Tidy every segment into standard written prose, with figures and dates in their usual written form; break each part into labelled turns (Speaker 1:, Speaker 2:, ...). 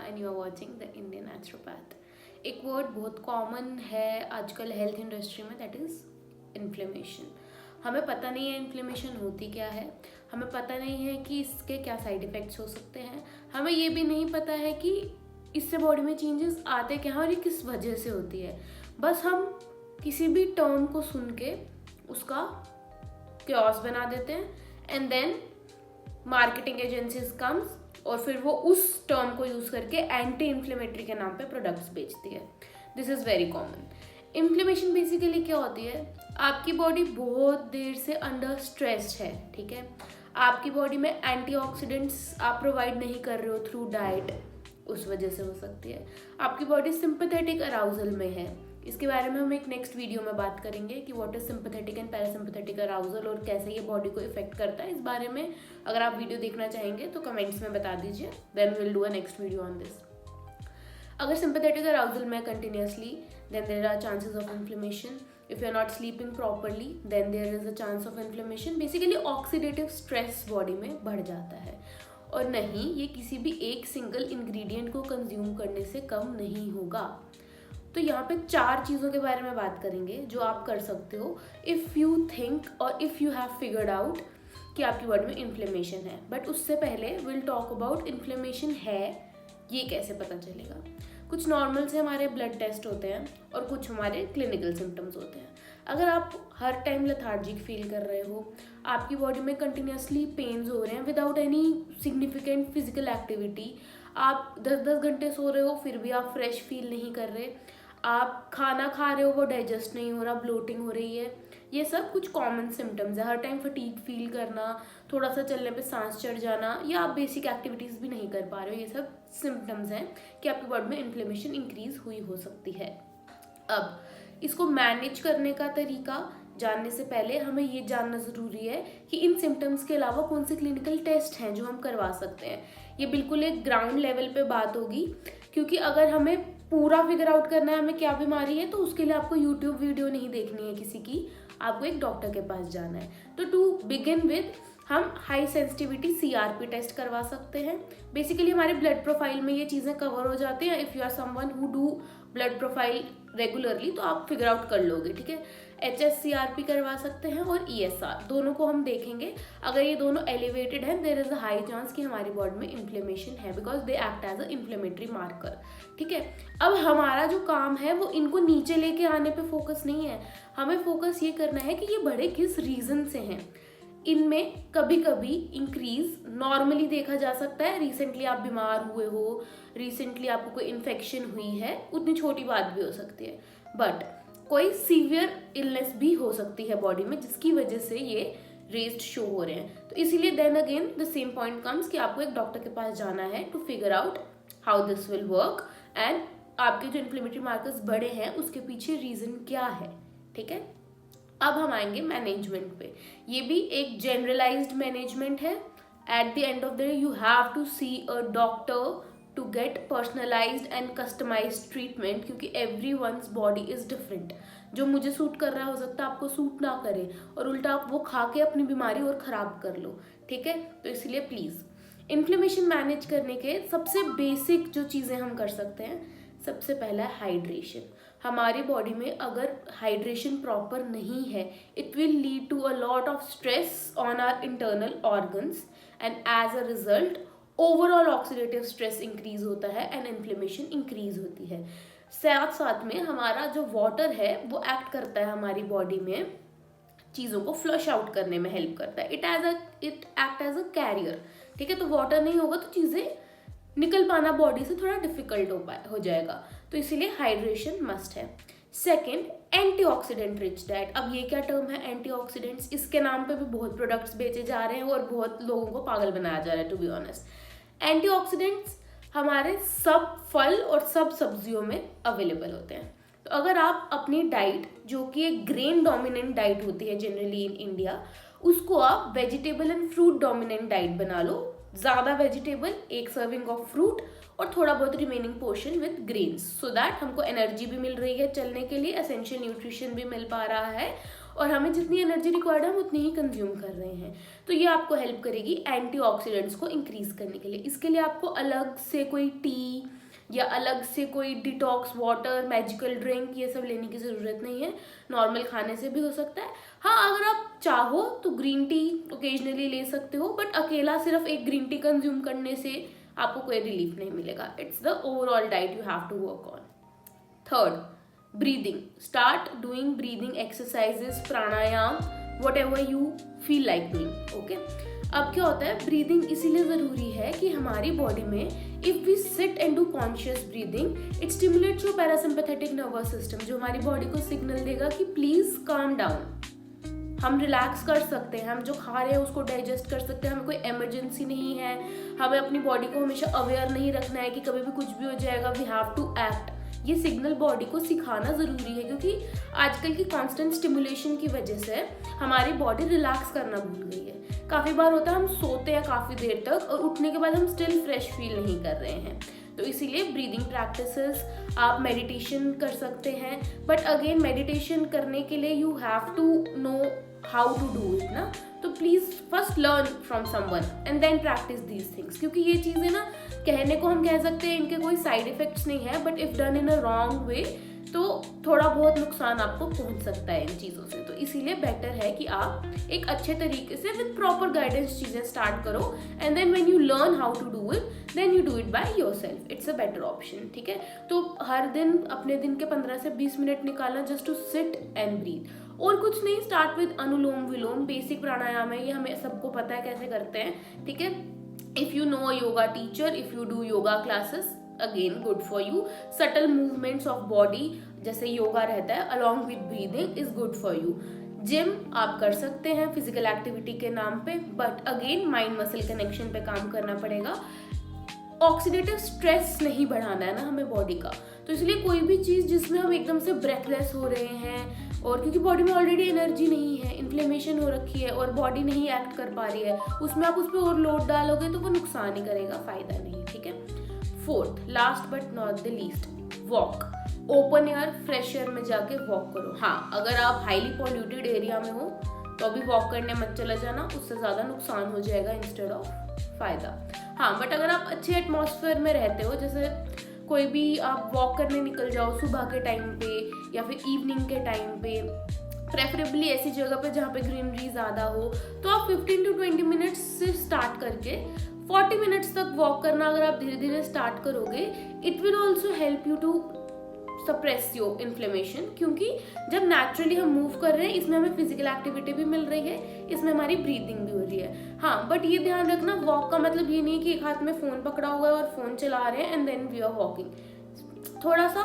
Speaker 1: and you are watching the Indian Naturopath. एक word बहुत common है आजकल हेल्थ इंडस्ट्री में, दैट इज़ इन्फ्लेमेशन. हमें पता नहीं है इन्फ्लेमेशन होती क्या है, हमें पता नहीं है कि इसके क्या साइड इफ़ेक्ट्स हो सकते हैं, हमें ये भी नहीं पता है कि इससे बॉडी में चेंजेस आते क्या हैं और ये किस वजह से होती है. बस हम किसी भी टर्म को सुन के उसका क्योस बना देते हैं and then marketing agencies comes और फिर वो उस टर्म को यूज़ करके एंटी इन्फ्लेमेटरी के नाम पे प्रोडक्ट्स बेचती है. This is very common. Inflammation basically क्या होती है, आपकी बॉडी बहुत देर से अंडर स्ट्रेस है. ठीक है, आपकी बॉडी में एंटीऑक्सीडेंट्स आप प्रोवाइड नहीं कर रहे हो थ्रू डाइट, उस वजह से हो सकती है. आपकी बॉडी सिंपैथेटिक अराउजल में है. इसके बारे में हम एक नेक्स्ट वीडियो में बात करेंगे कि what is sympathetic and parasympathetic arousal और कैसे ये बॉडी को इफेक्ट करता है. इस बारे में अगर आप वीडियो देखना चाहेंगे तो कमेंट्स में बता दीजिए, then will do a next video on this. अगर सिंपैथेटिक अराउजल में continuously, then there are chances of inflammation. If you are not sleeping properly, then there is a chance of inflammation. Basically oxidative stress body में बढ़ जाता है. और नहीं, ये किसी भी एक सिंगल इंग्रेडिएंट को कंज्यूम करने से कम नहीं होगा. तो यहाँ पे 4 चीज़ों के बारे में बात करेंगे जो आप कर सकते हो इफ़ यू थिंक और if you have figured out कि आपकी बॉडी में इन्फ्लेमेशन है. बट उससे पहले विल टॉक अबाउट इन्फ्लेमेशन है ये कैसे पता चलेगा. कुछ नॉर्मल से हमारे ब्लड टेस्ट होते हैं और कुछ हमारे क्लिनिकल सिम्टम्स होते हैं. अगर आप हर टाइम लेथार्जिक फील कर रहे हो, आपकी बॉडी में कंटिन्यूसली पेन्स हो रहे हैं without any significant physical activity, आप 10-10 घंटे सो रहे हो फिर भी आप फ्रेश फील नहीं कर रहे, आप खाना खा रहे हो वो डाइजेस्ट नहीं हो रहा, ब्लोटिंग हो रही है, ये सब कुछ कॉमन सिम्टम्स है. हर टाइम फटीग फील करना, थोड़ा सा चलने पे सांस चढ़ जाना, या आप बेसिक एक्टिविटीज़ भी नहीं कर पा रहे हो, ये सब सिम्टम्स हैं कि आपकी बॉडी में इन्फ्लेमेशन इंक्रीज हुई हो सकती है. अब इसको मैनेज करने का तरीका जानने से पहले हमें ये जानना ज़रूरी है कि इन सिम्टम्स के अलावा कौन से क्लिनिकल टेस्ट हैं जो हम करवा सकते हैं. ये बिल्कुल एक ग्राउंड लेवल पे बात होगी, क्योंकि अगर हमें पूरा फिगर आउट करना है हमें क्या बीमारी है, तो उसके लिए आपको यूट्यूब वीडियो नहीं देखनी है किसी की, आपको एक डॉक्टर के पास जाना है. तो टू बिगिन विद हम हाई सेंसिटिविटी CRP टेस्ट करवा सकते हैं. बेसिकली हमारे ब्लड प्रोफाइल में ये चीज़ें कवर हो जाती हैं. If you are someone who do blood profile regularly तो आप फिगर आउट कर लोगे. ठीक है, HSCRP करवा सकते हैं और ESR, दोनों को हम देखेंगे. अगर ये दोनों एलिवेटेड हैं, there is a high chance कि हमारी बॉडी में इन्फ्लेमेशन है, because they act as a inflammatory marker. ठीक है, अब हमारा जो काम है वो इनको नीचे लेके आने पे फोकस नहीं है. हमें फोकस ये करना है कि ये बढ़े किस रीज़न से हैं. इनमें कभी कभी इंक्रीज नॉर्मली देखा जा सकता है. रिसेंटली आप बीमार हुए हो, रिसेंटली आपको कोई इन्फेक्शन हुई है, उतनी छोटी बात भी हो सकती है. बट कोई सीवियर इलनेस भी हो सकती है बॉडी में जिसकी वजह से ये रेज्ड शो हो रहे हैं. तो इसीलिए then again the same point comes कि आपको एक डॉक्टर के पास जाना है to figure out how this will work and आपके जो इन्फ्लेमेटरी मार्कर्स बढ़े हैं उसके पीछे रीज़न क्या है. ठीक है, अब हम आएंगे मैनेजमेंट पे. ये भी एक जनरलाइज्ड मैनेजमेंट है. At the end of the day you have to see a doctor to get personalised and customised treatment, क्योंकि every one's body is different. जो मुझे सूट कर रहा हो सकता है आपको सूट ना करे और उल्टा आप वो खा के अपनी बीमारी और ख़राब कर लो. ठीक है, तो इसलिए प्लीज़ इन्फ्लेमेशन मैनेज करने के सबसे बेसिक जो चीज़ें हम कर सकते हैं, सबसे पहला है हाइड्रेशन. हमारी बॉडी में अगर हाइड्रेशन प्रॉपर नहीं है, it will lead to a lot of stress on our internal organs and as a result overall oxidative stress increase होता है एंड इन्फ्लेमेशन इंक्रीज होती है. साथ साथ में हमारा जो वाटर है वो एक्ट करता है हमारी बॉडी में, चीज़ों को फ्लश आउट करने में हेल्प करता है. It act as a carrier. ठीक है, तो वाटर नहीं होगा तो चीज़ें निकल पाना बॉडी से थोड़ा डिफिकल्ट हो जाएगा. तो इसीलिए हाइड्रेशन मस्ट है. Second, antioxidant rich diet. अब ये क्या टर्म है एंटीऑक्सीडेंट्स, इसके नाम पे भी बहुत प्रोडक्ट्स बेचे जा रहे हैं और बहुत लोगों को पागल बनाया जा रहा है टू बी ऑनेस्ट. एंटीऑक्सीडेंट्स हमारे सब फल और सब सब्जियों में अवेलेबल होते हैं. तो अगर आप अपनी डाइट, जो कि एक ग्रेन डोमिनेंट डाइट होती है जनरली इन इंडिया, उसको आप vegetable and fruit dominant diet बना लो. ज़्यादा वेजिटेबल, एक सर्विंग ऑफ फ्रूट और थोड़ा बहुत remaining portion with grains, so that हमको एनर्जी भी मिल रही है चलने के लिए, एसेंशियल न्यूट्रिशन भी मिल पा रहा है और हमें जितनी एनर्जी रिक्वायर्ड है हम उतनी ही कंज्यूम कर रहे हैं। तो ये आपको हेल्प करेगी एंटीऑक्सीडेंट्स को इंक्रीज करने के लिए। इसके लिए आपको अलग से कोई टी या अलग से कोई डिटॉक्स वाटर, मैजिकल ड्रिंक ये सब लेने की ज़रूरत नहीं है, नॉर्मल खाने से भी हो सकता है। हाँ, अगर आप चाहो तो ग्रीन टी ओकेजनली ले सकते हो, बट अकेला सिर्फ एक ग्रीन टी कंज्यूम करने से आपको कोई रिलीफ नहीं मिलेगा। It's the overall diet you have to work on. Third, breathing. Start doing breathing exercises, pranayama, whatever you feel like doing. Okay, अब क्या होता है, ब्रीदिंग इसीलिए ज़रूरी है कि हमारी बॉडी में if we sit and do conscious breathing, it stimulates your parasympathetic nervous system, जो हमारी बॉडी को सिग्नल देगा कि प्लीज़ काम डाउन। हम रिलैक्स कर सकते हैं, हम जो खा रहे हैं उसको डाइजेस्ट कर सकते हैं, हमें कोई इमरजेंसी नहीं है, हमें अपनी बॉडी को हमेशा अवेयर नहीं रखना है कि कभी भी कुछ भी हो जाएगा, वी हैव टू एक्ट। ये सिग्नल बॉडी को सिखाना ज़रूरी है, क्योंकि आजकल की कांस्टेंट स्टिमुलेशन की वजह से हमारी बॉडी रिलैक्स करना भूल गई है। काफ़ी बार होता है हम सोते हैं काफ़ी देर तक और उठने के बाद हम स्टिल फ्रेश फील नहीं कर रहे हैं। तो इसीलिए ब्रीदिंग प्रैक्टिसेस, आप मेडिटेशन कर सकते हैं, बट अगेन मेडिटेशन करने के लिए you have to know how to do it ना। तो please first learn from someone and then practice these things, क्योंकि ये चीज़ें ना कहने को हम कह सकते हैं इनके कोई साइड इफेक्ट्स नहीं है, but if done in a wrong way तो थोड़ा बहुत नुकसान आपको पहुंच सकता है इन चीज़ों से। तो इसीलिए बेटर है कि आप एक अच्छे तरीके से विद प्रॉपर गाइडेंस चीज़ें स्टार्ट करो, and then when you learn how to do it then you do it by yourself. It's a better option, ठीक है। तो हर दिन अपने दिन के 15 से 20 मिनट निकालना just to sit and breathe, और कुछ नहीं। Start with anulom vilom, basic pranayam है, ये हमें सबको पता है कैसे करते हैं, ठीक है। If you know yoga teacher, if you do yoga classes, again good for you. Subtle movements of body जैसे योगा रहता है along with breathing is good for you. Gym आप कर सकते हैं फिजिकल एक्टिविटी के नाम पे, but again mind muscle connection पे काम करना पड़ेगा। ऑक्सीडेटिव स्ट्रेस नहीं बढ़ाना है ना हमें बॉडी का, तो इसलिए कोई भी चीज़ जिसमें हम एकदम से ब्रेथलेस हो रहे हैं, और क्योंकि बॉडी में ऑलरेडी एनर्जी नहीं है, इन्फ्लेमेशन हो रखी है और बॉडी नहीं एक्ट कर पा रही है, उसमें आप उस पर और लोड डालोगे तो वो नुकसान ही करेगा, फायदा नहीं, ठीक है। Fourth, last but not the least, walk. Open air, fresh air में जाके वॉक करो। हाँ, अगर आप हाईली पॉल्यूटेड एरिया में हो तो अभी वॉक करने मत चला जाना, उससे ज़्यादा नुकसान हो जाएगा इंस्टेड ऑफ फायदा। हाँ, बट अगर आप अच्छे एटमॉस्फेयर में रहते हो, जैसे कोई भी आप वॉक करने निकल जाओ सुबह के टाइम पे या फिर इवनिंग के टाइम पे, प्रेफरेबली ऐसी जगह पे जहाँ पे ग्रीनरी ज़्यादा हो, तो आप 15 to 20 मिनट्स से स्टार्ट करके 40 मिनट्स तक वॉक करना अगर आप धीरे धीरे स्टार्ट करोगे, it will also help you to suppress your inflammation, क्योंकि जब नेचुरली हम मूव कर रहे हैं इसमें हमें फिजिकल एक्टिविटी भी मिल रही है, इसमें हमारी ब्रीदिंग भी हो रही है। हाँ, बट ये ध्यान रखना, वॉक का मतलब ये नहीं है कि एक हाथ में फ़ोन पकड़ा हुआ है और फ़ोन चला रहे हैं and then we are walking. थोड़ा सा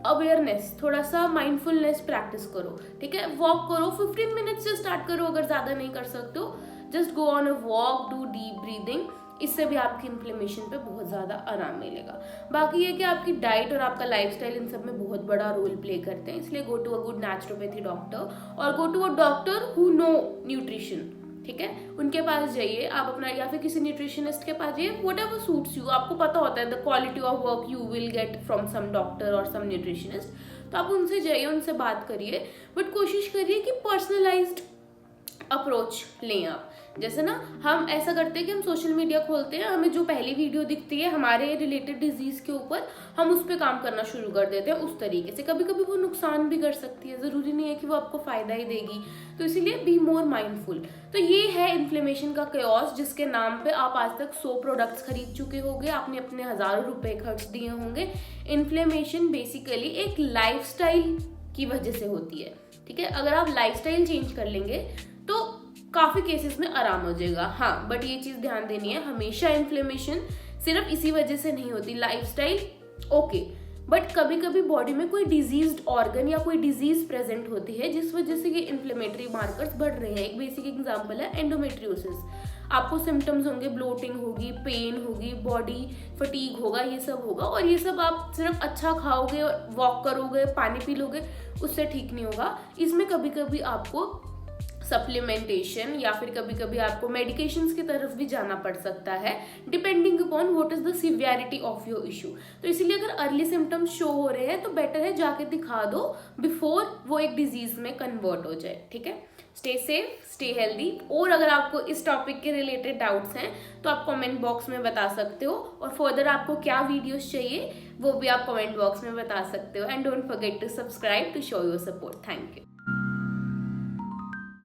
Speaker 1: अवेयरनेस, थोड़ा सा माइंडफुलनेस प्रैक्टिस करो, ठीक है। वॉक करो, 15 मिनट्स से स्टार्ट करो, अगर ज़्यादा नहीं कर सकते हो just go on a walk, do deep breathing, इससे भी आपकी इन्फ्लेमेशन पे बहुत ज़्यादा आराम मिलेगा। बाकी ये कि आपकी डाइट और आपका लाइफस्टाइल इन सब में बहुत बड़ा रोल प्ले करते हैं, इसलिए go to a good naturopathy doctor और go to a doctor who know nutrition, ठीक है। उनके पास जाइए आप अपना, या फिर किसी न्यूट्रिशनिस्ट के पास जाइए, वट एवर सूट्स यू। आपको पता होता है the quality of work you will get from some doctor और सम न्यूट्रिशनिस्ट, तो आप उनसे जाइए, उनसे बात करिए, बट कोशिश करिए कि पर्सनलाइज्ड अप्रोच लें आप। जैसे ना हम ऐसा करते हैं कि हम सोशल मीडिया खोलते हैं, हमें जो पहली वीडियो दिखती है हमारे रिलेटेड डिजीज़ के ऊपर, हम उस पर काम करना शुरू कर देते हैं उस तरीके से। कभी कभी वो नुकसान भी कर सकती है, ज़रूरी नहीं है कि वो आपको फ़ायदा ही देगी, तो इसीलिए बी मोर माइंडफुल। तो ये है इन्फ्लेमेशन का केओस, जिसके नाम पे आप आज तक 100 प्रोडक्ट्स खरीद चुके होंगे, आपने अपने हज़ारों रुपए खर्च दिए होंगे। इन्फ्लेमेशन बेसिकली एक लाइफस्टाइल की वजह से होती है, ठीक है। अगर आप लाइफस्टाइल चेंज कर लेंगे तो काफ़ी केसेस में आराम हो जाएगा। हाँ, बट ये चीज़ ध्यान देनी है, हमेशा इन्फ्लेमेशन सिर्फ इसी वजह से नहीं होती। लाइफस्टाइल ओके, बट कभी कभी बॉडी में कोई डिजीज्ड ऑर्गन या कोई डिजीज प्रेजेंट होती है जिस वजह से ये इन्फ्लेमेटरी मार्कर्स बढ़ रहे हैं। एक बेसिक एग्जांपल है एंडोमेट्रियोसिस। आपको सिम्टम्स होंगे, ब्लोटिंग होगी, पेन होगी, बॉडी फटीग होगा, ये सब होगा, और ये सब आप सिर्फ अच्छा खाओगे, वॉक करोगे, पानी पी लोगे, उससे ठीक नहीं होगा। इसमें कभी कभी आपको सप्लीमेंटेशन या फिर कभी कभी आपको मेडिकेशंस की तरफ भी जाना पड़ सकता है, depending upon what is the severity of your issue. तो इसीलिए अगर अर्ली सिम्टम्स शो हो रहे हैं तो बेटर है जाके दिखा दो बिफोर वो एक डिजीज में कन्वर्ट हो जाए। ठीक है, स्टे सेफ, स्टे हेल्दी। और अगर आपको इस टॉपिक के रिलेटेड डाउट्स हैं तो आप कमेंट बॉक्स में बता सकते हो, और फर्दर आपको क्या वीडियोस चाहिए वो भी आप कमेंट बॉक्स में बता सकते हो। And don't forget to subscribe to show your support. Thank you.